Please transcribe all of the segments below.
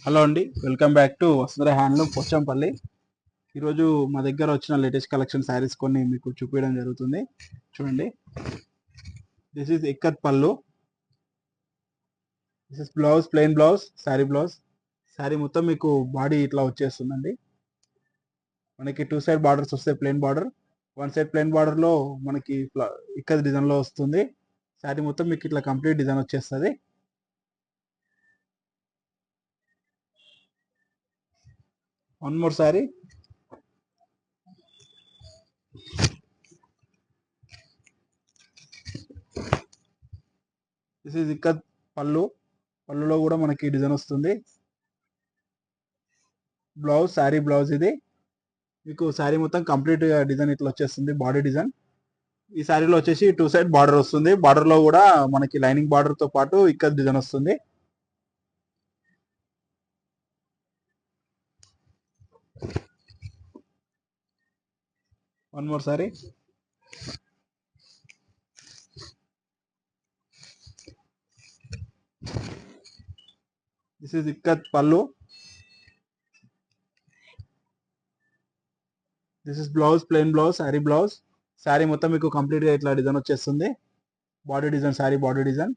Hello అండి, welcome back to Vasundhara handloom Pochampally. ఈరోజు మా దగ్గర వచ్చిన లేటెస్ట్ కలెక్షన్ శారీస్ కొన్ని మీకు చూపించడం జరుగుతుంది. చూడండి, this is ikat pallu, this is blouse, plain blouse, sari blouse. Sari మొత్తం మీకు బాడీ ఇట్లా వచ్చేస్తుందండి. మనకి టూ సైడ్ బార్డర్స్ వస్తాయి, plain border. One side plain బార్డర్లో మనకి ఇక్కత్ డిజైన్లో వస్తుంది. శారీ మొత్తం మీకు ఇట్లా కంప్లీట్ డిజైన్ వచ్చేస్తుంది. One more sari, this is ikat పళ్ళు. పళ్ళులో కూడా మనకి డిజైన్ వస్తుంది. బ్లౌజ్, శారీ బ్లౌజ్ ఇది. మీకు శారీ మొత్తం కంప్లీట్ డిజైన్ ఇట్లా వచ్చేస్తుంది, బాడీ డిజైన్. ఈ శారీలో వచ్చేసి టూ సైడ్ బార్డర్ వస్తుంది. బార్డర్ లో కూడా మనకి లైనింగ్ బార్డర్ తో పాటు ఇక్కడ డిజైన్ వస్తుంది. One more sari, this is ikat pallu, this is blouse, plain blouse, sari blouse. Sari మొత్తం మీకు కంప్లీట్ గా ఇట్లా డిజైన్ వచ్చేస్తుంది, body design, sari body design.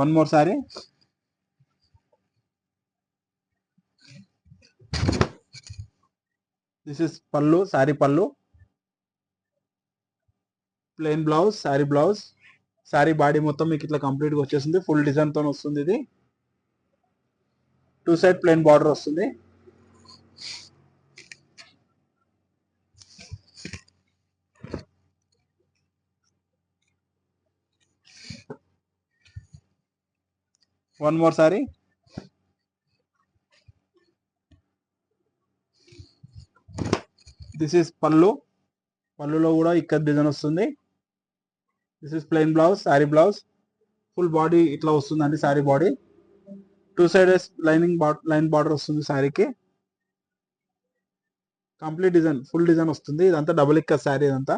One more sari, this is pallu, sari pallu, plain blouse, sari blouse. Sari body మొత్తం మీకు ఇట్లా కంప్లీట్ గా వచ్చేస్తుంది, ఫుల్ డిజైన్ తో వస్తుంది. ఇది టూ సైడ్ ప్లెయిన్ బార్డర్ వస్తుంది. One more sari, this is pallu. పళ్ళులో కూడా ఇక్కడ డిజైన్ వస్తుంది. This is plain blouse, sari blouse. Full body ఇట్లా వస్తుందండి, sari body. Two sides line border వస్తుంది శారీకి. కంప్లీట్ డిజైన్, ఫుల్ డిజైన్ వస్తుంది. ఇదంతా డబుల్ ఇక్క శారీ ఇదంతా.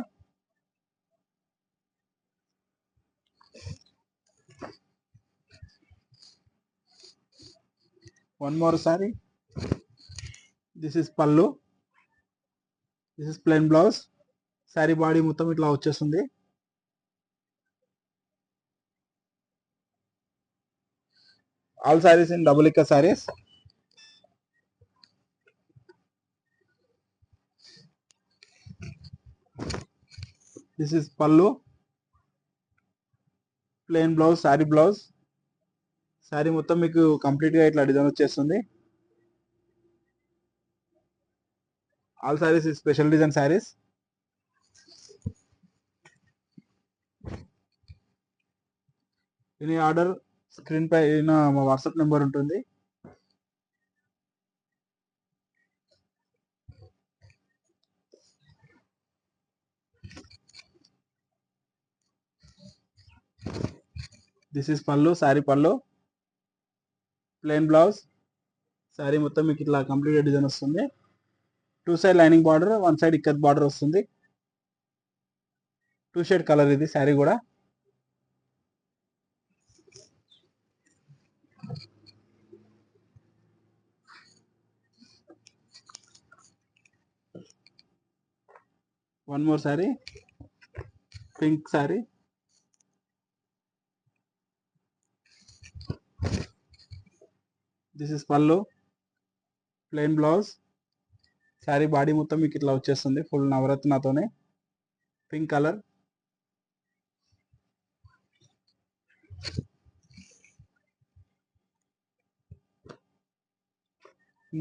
One more sari, this is pallu, this is plain blouse. Sari body మొత్తం ఇట్లా వచ్చేస్తుంది. All saris in double ikat saris. This is pallu, plain blouse, sari blouse. Sari మొత్తం మీకు కంప్లీట్ గా ఇట్లా డిజైన్ వచ్చేస్తుంది. All saris special design saris. Any order screen పైన మా వాట్సాప్ నెంబర్ ఉంటుంది. This is pallu, sari pallu, plain blouse. Sari మొత్తం మీకు ఇట్లా కంప్లీట్ డిజైన్ వస్తుంది. Two side lining border, one side ikat border వస్తుంది. టూ షేడ్ కలర్ ఇది శారీ కూడా. One more sari, pink sari, this is pallu, plain blouse. Sari body మొత్తం మీకు ఇట్లా వచ్చేస్తుంది, ఫుల్ నవరత్నతోనే, pink colour.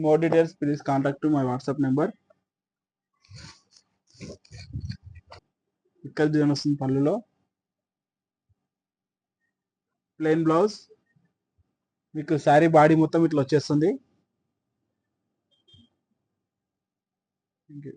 More details please contact to my WhatsApp number. ఇక్కడ డిజైన్ వస్తుంది పళ్ళులో, ప్లెయిన్ బ్లౌజ్. మీకు శారీ బాడీ మొత్తం ఇట్లా వచ్చేస్తుంది. Thank you.